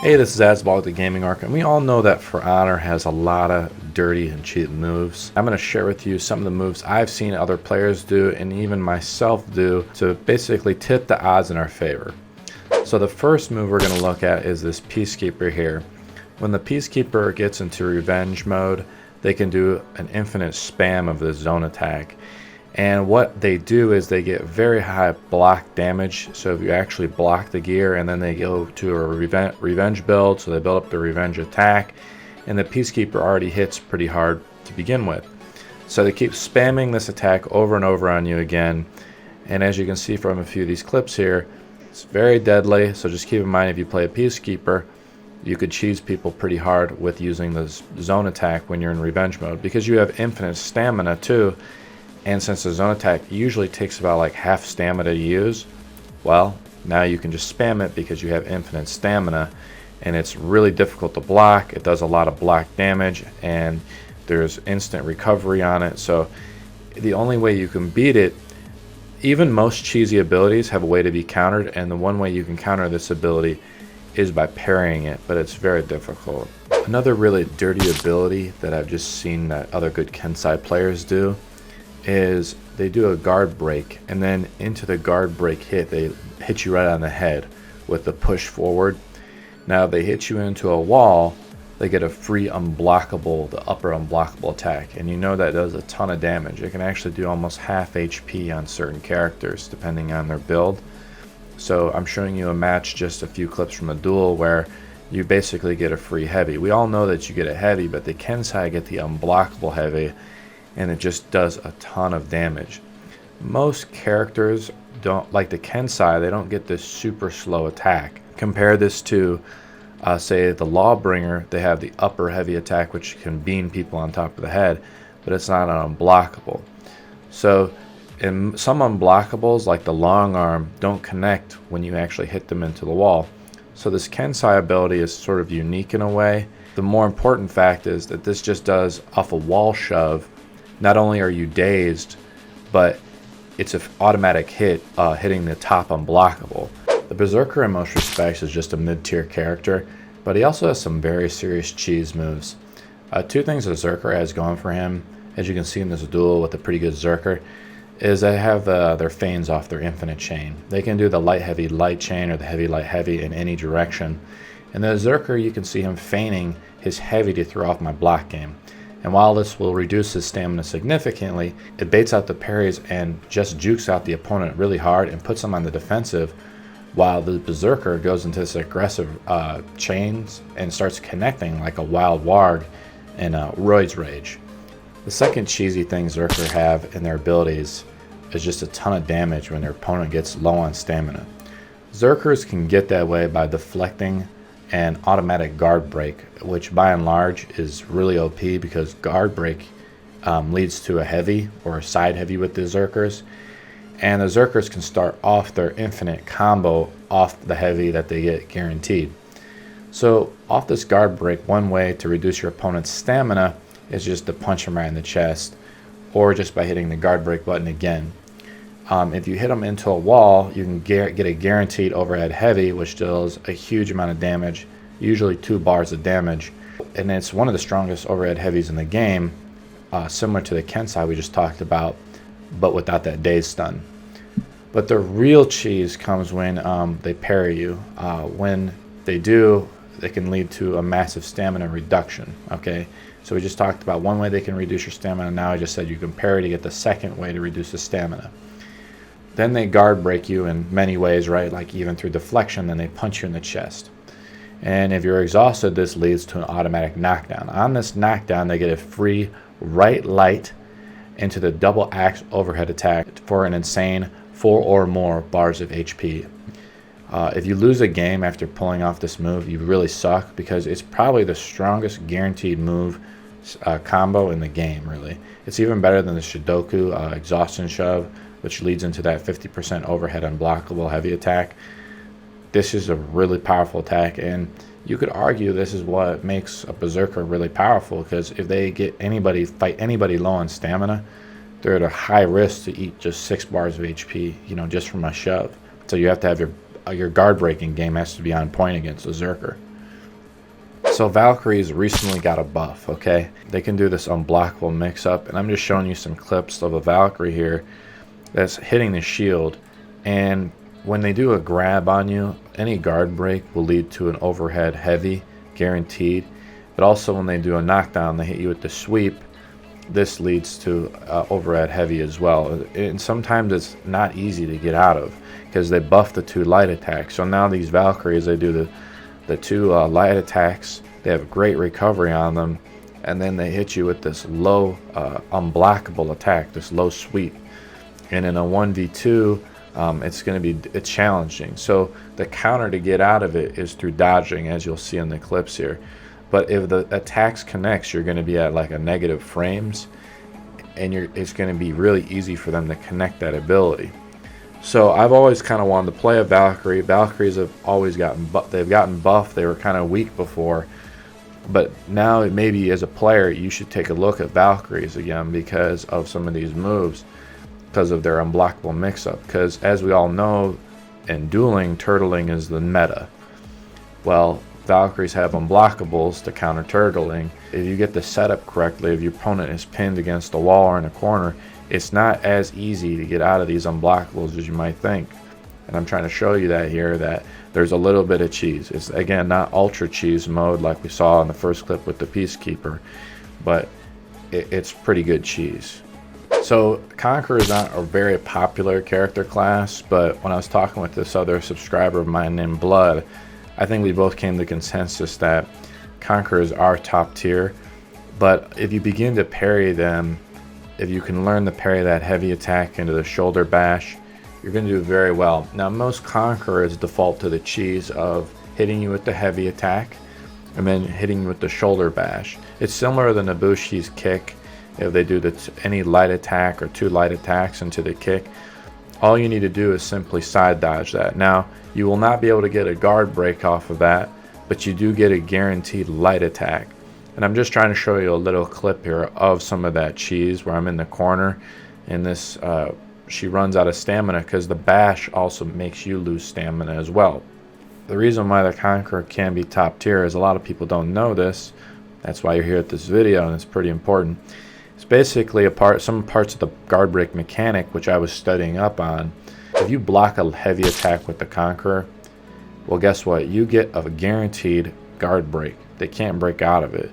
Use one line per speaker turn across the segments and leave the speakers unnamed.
Hey, this is Azball with the Gaming Arc, and we all know that For Honor has a lot of dirty and cheap moves. I'm going to share with you some of the moves I've seen other players do and even myself do to basically tip the odds in our favor. So the first move we're going to look at is this Peacekeeper here. When the Peacekeeper gets into revenge mode, they can do an infinite spam of the zone attack. And what they do is they get very high block damage. So if you actually block the gear, and then they go to a revenge build, so they build up the revenge attack, and the Peacekeeper already hits pretty hard to begin with. So they keep spamming this attack over and over on you again. And as you can see from a few of these clips here, it's very deadly. So just keep in mind, if you play a Peacekeeper, you could cheese people pretty hard with using the zone attack when you're in revenge mode, because you have infinite stamina too. And since the zone attack usually takes about like half stamina to use, well, now you can just spam it because you have infinite stamina, and it's really difficult to block. It does a lot of block damage, and there's instant recovery on it. So the only way you can beat it, even most cheesy abilities have a way to be countered, and the one way you can counter this ability is by parrying it, but it's very difficult. Another really dirty ability that I've just seen that other good Kensei players do is they do a guard break, and then into the guard break hit, they hit you right on the head with the push forward. Now if they hit you into a wall, they get a free unblockable, the upper unblockable attack, and you know that does a ton of damage. It can actually do almost half HP on certain characters depending on their build. So I'm showing you a match, just a few clips from a duel, where you basically get a free heavy. We all know that you get a heavy, but the Kensei get the unblockable heavy, and it just does a ton of damage. Most characters don't, like the Kensei, they don't get this super slow attack. Compare this to say the Lawbringer. They have the upper heavy attack, which can beam people on top of the head, but it's not an unblockable. So in some unblockables, like the long arm, don't connect when you actually hit them into the wall. So this Kensei ability is sort of unique in a way. The more important fact is that this just does off a wall shove. Not only are you dazed, but it's an automatic hit, hitting the top unblockable. The Berserker in most respects is just a mid-tier character, but he also has some very serious cheese moves. Two things Berserker has going for him, as you can see in this duel with a pretty good Berserker, is they have their feigns off their infinite chain. They can do the light heavy light chain or the heavy light heavy in any direction. And the Berserker, you can see him feigning his heavy to throw off my block game. And while this will reduce his stamina significantly, it baits out the parries and just jukes out the opponent really hard and puts him on the defensive, while the Berserker goes into this aggressive chains and starts connecting like a wild warg in Roid's Rage. The second cheesy thing Berserker have in their abilities is just a ton of damage when their opponent gets low on stamina. Berserkers can get that way by deflecting and automatic guard break, which by and large is really OP, because guard break leads to a heavy or a side heavy with the Berserkers, and the Berserkers can start off their infinite combo off the heavy that they get guaranteed. So off this guard break, one way to reduce your opponent's stamina is just to punch him right in the chest, or just by hitting the guard break button again. If you hit them into a wall, you can get a guaranteed overhead heavy, which deals a huge amount of damage, usually 2 bars of damage. And it's one of the strongest overhead heavies in the game, similar to the Kensei we just talked about, but without that daze stun. But the real cheese comes when they parry you. When they do, they can lead to a massive stamina reduction. Okay, so we just talked about one way they can reduce your stamina. Now I just said you can parry to get the second way to reduce the stamina. Then they guard break you in many ways, right? Like even through deflection, then they punch you in the chest. And if you're exhausted, this leads to an automatic knockdown. On this knockdown, they get a free right light into the double axe overhead attack for an insane 4 or more bars of HP. If you lose a game after pulling off this move, you really suck, because it's probably the strongest guaranteed move combo in the game, really. It's even better than the Shidoku exhaustion shove, which leads into that 50% overhead unblockable heavy attack. This is a really powerful attack, and you could argue this is what makes a Berserker really powerful, because if they fight anybody low on stamina, they're at a high risk to eat just 6 bars of HP, just from a shove. So you have to have your guard breaking game has to be on point against Berserker. So Valkyrie's recently got a buff, okay? They can do this unblockable mix-up, and I'm just showing you some clips of a Valkyrie here that's hitting the shield, and when they do a grab on you, any guard break will lead to an overhead heavy, guaranteed. But also when they do a knockdown, they hit you with the sweep, this leads to overhead heavy as well. And sometimes it's not easy to get out of because they buff the 2 light attacks. So now these Valkyries, they do the 2 light attacks, they have great recovery on them, and then they hit you with this low unblockable attack, this low sweep. And in a 1v2, it's going to be challenging. So the counter to get out of it is through dodging, as you'll see in the clips here. But if the attacks connects, you're going to be at like a negative frames, and it's going to be really easy for them to connect that ability. So I've always kind of wanted to play a Valkyrie. Valkyries have always gotten buffed. They were kind of weak before, but now maybe as a player you should take a look at Valkyries again because of some of these moves, because of their unblockable mix-up. Because as we all know, in dueling, turtling is the meta. Well, Valkyries have unblockables to counter turtling. If you get the setup correctly, if your opponent is pinned against the wall or in a corner, it's not as easy to get out of these unblockables as you might think. And I'm trying to show you that here, that there's a little bit of cheese. It's again not ultra cheese mode like we saw in the first clip with the Peacekeeper, but it's pretty good cheese. So Conqueror is not a very popular character class, but when I was talking with this other subscriber of mine named Blood, I think we both came to consensus that Conquerors are top tier. But if you begin to parry them, if you can learn to parry that heavy attack into the shoulder bash, you're going to do very well. Now most Conquerors default to the cheese of hitting you with the heavy attack and then hitting you with the shoulder bash. It's similar to Nobushi's kick. If they do any light attack or 2 light attacks into the kick, all you need to do is simply side dodge that. Now you will not be able to get a guard break off of that, but you do get a guaranteed light attack. And I'm just trying to show you a little clip here of some of that cheese where I'm in the corner, and this she runs out of stamina because the bash also makes you lose stamina as well. The reason why the Conqueror can be top tier is a lot of people don't know this. That's why you're here at this video, and it's pretty important. It's basically some parts of the guard break mechanic which I was studying up on. If you block a heavy attack with the Conqueror, well guess what? You get a guaranteed guard break. They can't break out of it.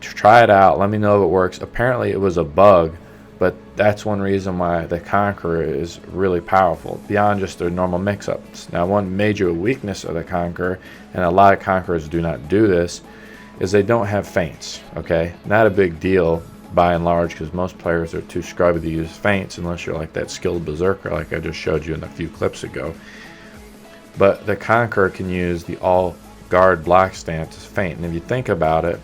Try it out. Let me know if it works. Apparently it was a bug, but that's one reason why the Conqueror is really powerful beyond just their normal mix-ups. Now one major weakness of the Conqueror, and a lot of Conquerors do not do this, is they don't have feints. Okay, not a big deal by and large, because most players are too scrubby to use feints unless you're like that skilled Berserker like I just showed you in a few clips ago. But the Conqueror can use the all guard block stance as feint, and if you think about it,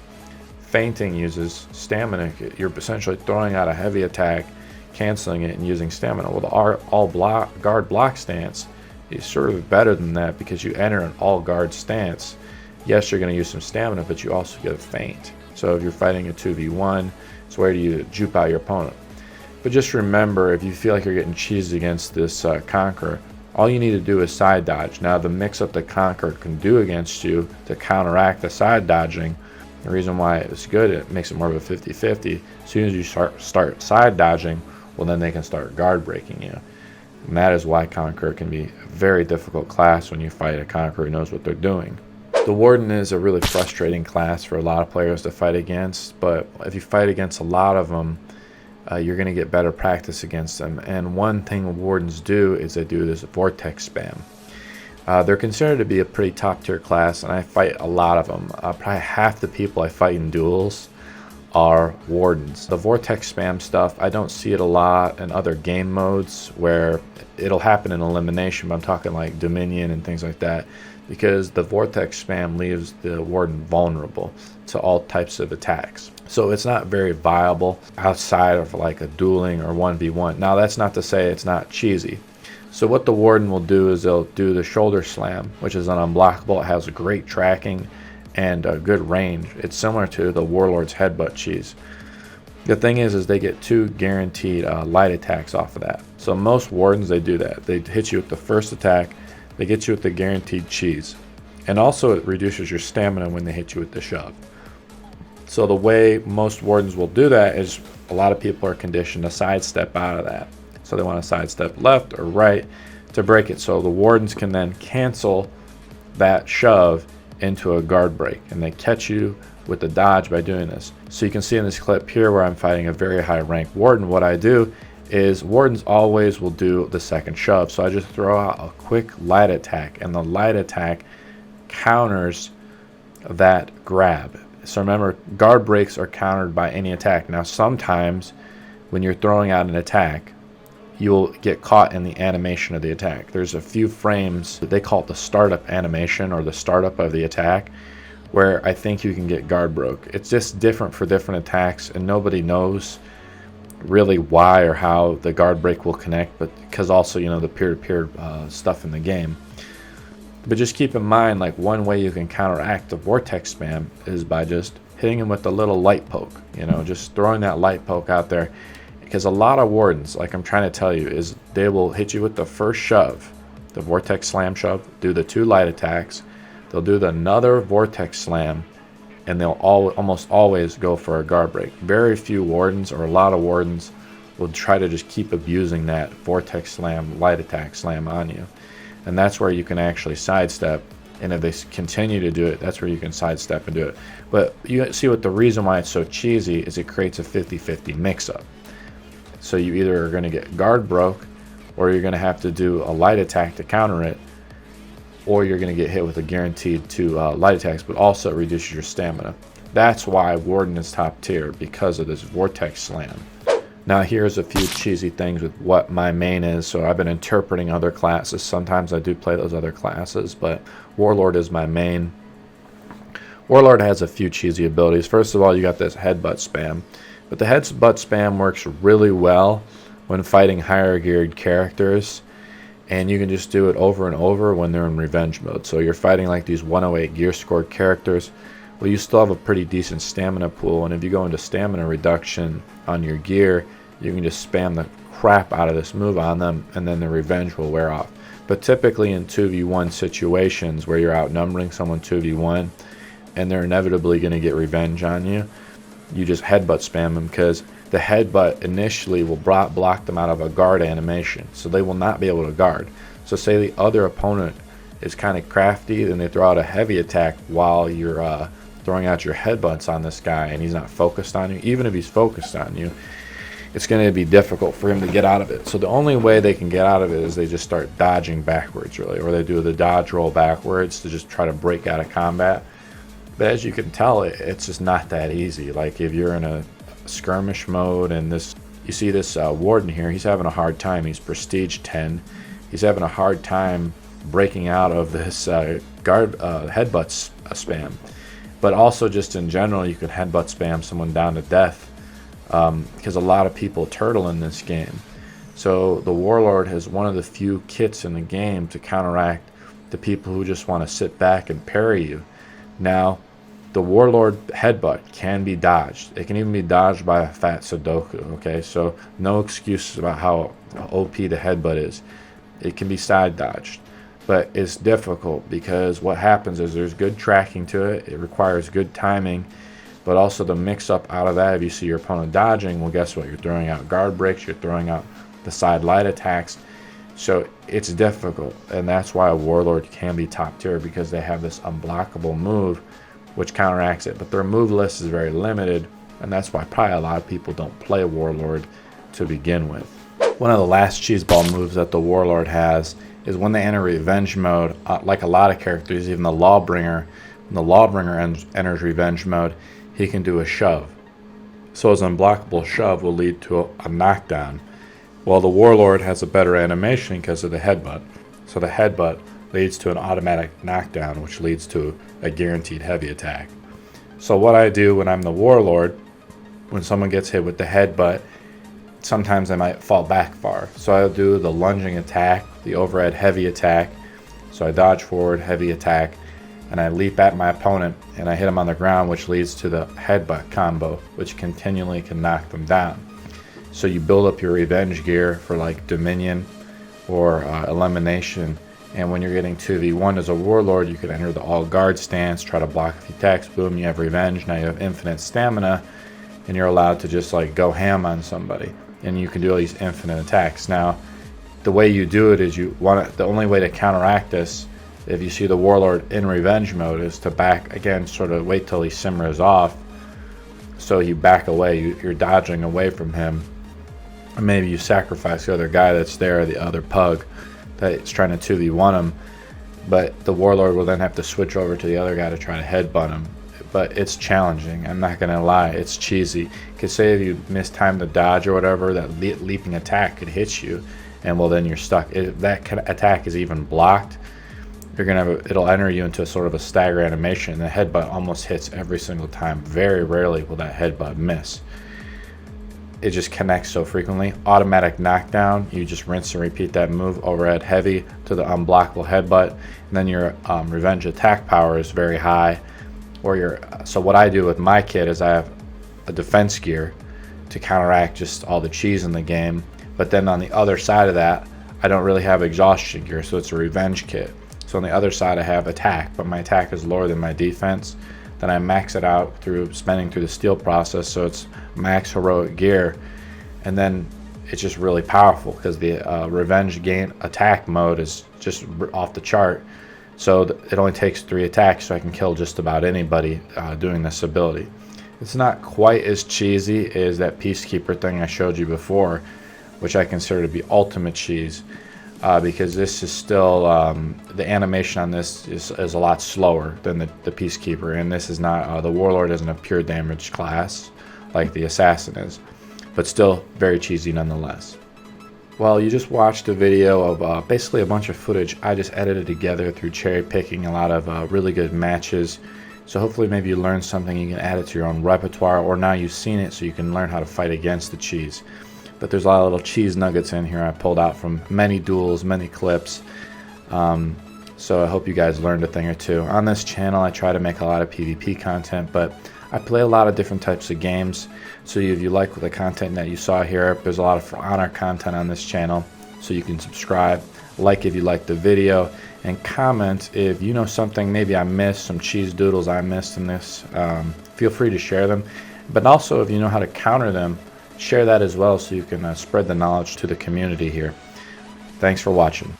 feinting uses stamina. You're essentially throwing out a heavy attack, canceling it, and using stamina. Well, the guard block stance is sort of better than that because you enter an all guard stance. Yes, you're going to use some stamina, but you also get a feint. So if you're fighting a 2v1, it's where you juke out your opponent. But just remember, if you feel like you're getting cheesed against this Conqueror, all you need to do is side dodge. Now the mix-up the Conqueror can do against you to counteract the side dodging, the reason why it's good, it makes it more of a 50-50. As soon as you start side dodging, well then they can start guard breaking you. And that is why Conqueror can be a very difficult class when you fight a Conqueror who knows what they're doing. The Warden is a really frustrating class for a lot of players to fight against, but if you fight against a lot of them, you're going to get better practice against them. And one thing Wardens do is they do this vortex spam. They're considered to be a pretty top tier class, and I fight a lot of them. Probably half the people I fight in duels are Wardens. The vortex spam stuff, I don't see it a lot in other game modes where it'll happen in elimination, but I'm talking like Dominion and things like that, because the vortex spam leaves the Warden vulnerable to all types of attacks. So it's not very viable outside of like a dueling or 1v1. Now that's not to say it's not cheesy. So what the Warden will do is they'll do the shoulder slam, which is an unblockable. It has great tracking and a good range. It's similar to the Warlord's Headbutt cheese. The thing is they get 2 guaranteed light attacks off of that. So most Wardens, they do that. They hit you with the first attack, they get you with the guaranteed cheese, And also it reduces your stamina when they hit you with the shove. So the way most Wardens will do that is a lot of people are conditioned to sidestep out of that. So they want to sidestep left or right to break it. So the Wardens can then cancel that shove into a guard break, and they catch you with the dodge by doing this. So you can see in this clip here where I'm fighting a very high rank Warden, what I do is Wardens always will do the second shove. So I just throw out a quick light attack, and the light attack counters that grab. So remember, guard breaks are countered by any attack. Now sometimes when you're throwing out an attack, you'll get caught in the animation of the attack. There's a few frames, they call it the startup animation or the startup of the attack, where I think you can get guard broke. It's just different for different attacks, and nobody knows really why or how the guard break will connect, but because also, you know, the peer-to-peer stuff in the game. But just keep in mind, like, one way you can counteract the vortex spam is by just hitting him with a little light poke, you know, just throwing that light poke out there. Because a lot of Wardens, like I'm trying to tell you, is they will hit you with the first shove, the vortex slam shove, do the 2 light attacks, they'll do another vortex slam, and they'll almost always go for a guard break. Very few Wardens, or a lot of Wardens, will try to just keep abusing that vortex slam, light attack slam on you. And that's where you can actually sidestep, and if they continue to do it, that's where you can sidestep and do it. But you see what the reason why it's so cheesy is it creates a 50-50 mix-up. So you either are going to get guard broke, or you're going to have to do a light attack to counter it, or you're going to get hit with a guaranteed 2 light attacks, but also it reduces your stamina. That's why Warden is top tier, because of this vortex slam. Now here's a few cheesy things with what my main is. So I've been interpreting other classes. Sometimes I do play those other classes, but Warlord is my main. Warlord has a few cheesy abilities. First of all, you got this Headbutt Spam. But the Headbutt Spam works really well when fighting higher geared characters, and you can just do it over and over when they're in revenge mode. So you're fighting like these 108 gear scored characters. Well, you still have a pretty decent stamina pool, and if you go into stamina reduction on your gear, you can just spam the crap out of this move on them, and then the revenge will wear off. But typically in 2v1 situations where you're outnumbering someone 2v1 and they're inevitably going to get revenge on you, you just headbutt spam them, because the headbutt initially will block them out of a guard animation, so they will not be able to guard. So say the other opponent is kind of crafty, then they throw out a heavy attack while you're throwing out your headbutts on this guy, and he's not focused on you. Even if he's focused on you, it's going to be difficult for him to get out of it. So the only way they can get out of it is they just start dodging backwards, really, or they do the dodge roll backwards to just try to break out of combat. But as you can tell, it's just not that easy. Like if you're in a skirmish mode, and you see this Warden here, he's having a hard time. He's prestige 10. He's having a hard time breaking out of this headbutt spam. But also just in general, you can headbutt spam someone down to death, because a lot of people turtle in this game. So the Warlord has one of the few kits in the game to counteract the people who just want to sit back and parry you. Now, the Warlord headbutt can be dodged. It can even be dodged by a fat Sudoku, okay? So no excuses about how OP the headbutt is. It can be side dodged. But it's difficult, because what happens is there's good tracking to it. It requires good timing, but also the mix-up out of that, if you see your opponent dodging, well, guess what? You're throwing out guard breaks, you're throwing out the side light attacks. So it's difficult, and that's why a Warlord can be top tier, because they have this unblockable move which counteracts it. But their move list is very limited, and that's why probably a lot of people don't play Warlord to begin with. One of the last cheeseball moves that the Warlord has is when they enter revenge mode, like a lot of characters, even the Lawbringer, when the Lawbringer enters revenge mode, he can do a shove. So his unblockable shove will lead to a knockdown, while the Warlord has a better animation because of the headbutt. So the headbutt leads to an automatic knockdown, which leads to a guaranteed heavy attack. So what I do when I'm the Warlord, when someone gets hit with the headbutt, sometimes I might fall back far. So I'll do the lunging attack, the overhead heavy attack. So I dodge forward, heavy attack, and I leap at my opponent, and I hit him on the ground, which leads to the headbutt combo, which continually can knock them down. So you build up your revenge gear for like Dominion or Elimination, And when you're getting 2v1 as a Warlord, you can enter the all guard stance, try to block a few attacks, boom, you have Revenge, now you have infinite stamina, and you're allowed to just like go ham on somebody. And you can do all these infinite attacks. Now, the way you do it is the only way to counteract this, if you see the Warlord in Revenge mode, is to back, again, sort of wait till he simmers off. So you back away, you're dodging away from him. Or maybe you sacrifice the other guy that's there, the other pug that's trying to 2v1 him, but the Warlord will then have to switch over to the other guy to try to headbutt him. But it's challenging, I'm not gonna lie, it's cheesy. Because say if you mistime the dodge or whatever, that leaping attack could hit you, and well then you're stuck. If that attack is even blocked, you're gonna it'll enter you into sort of a stagger animation, and the headbutt almost hits every single time. Very rarely will that headbutt miss. It just connects so frequently. Automatic knockdown, you just rinse and repeat that move, overhead heavy to the unblockable headbutt, and then your Revenge attack power is very high. Or so what I do with my kit is I have a defense gear to counteract just all the cheese in the game, but then on the other side of that, I don't really have exhaustion gear, so it's a Revenge kit. So on the other side I have attack, but my attack is lower than my defense. Then I max it out through spending through the steal process, so it's max heroic gear, and then it's just really powerful because the Revenge gain attack mode is just off the chart. So it only takes 3 attacks, so I can kill just about anybody doing this ability. It's not quite as cheesy as that Peacekeeper thing I showed you before, which I consider to be ultimate cheese, because this is still, the animation on this is a lot slower than the Peacekeeper, and this is not, the Warlord isn't a pure damage class like the Assassin is, but still very cheesy nonetheless. Well, you just watched a video of basically a bunch of footage I just edited together through cherry picking a lot of really good matches. So hopefully maybe you learned something you can add it to your own repertoire, or now you've seen it so you can learn how to fight against the cheese. But there's a lot of little cheese nuggets in here I pulled out from many duels, many clips. So I hope you guys learned a thing or two. On this channel I try to make a lot of PvP content, but I play a lot of different types of games. So if you like the content that you saw here, there's a lot of For Honor content on this channel, so you can subscribe, like if you like the video, and comment if you know something maybe I missed, some cheese doodles I missed in this. Feel free to share them, but also if you know how to counter them, share that as well so you can spread the knowledge to the community here. Thanks for watching.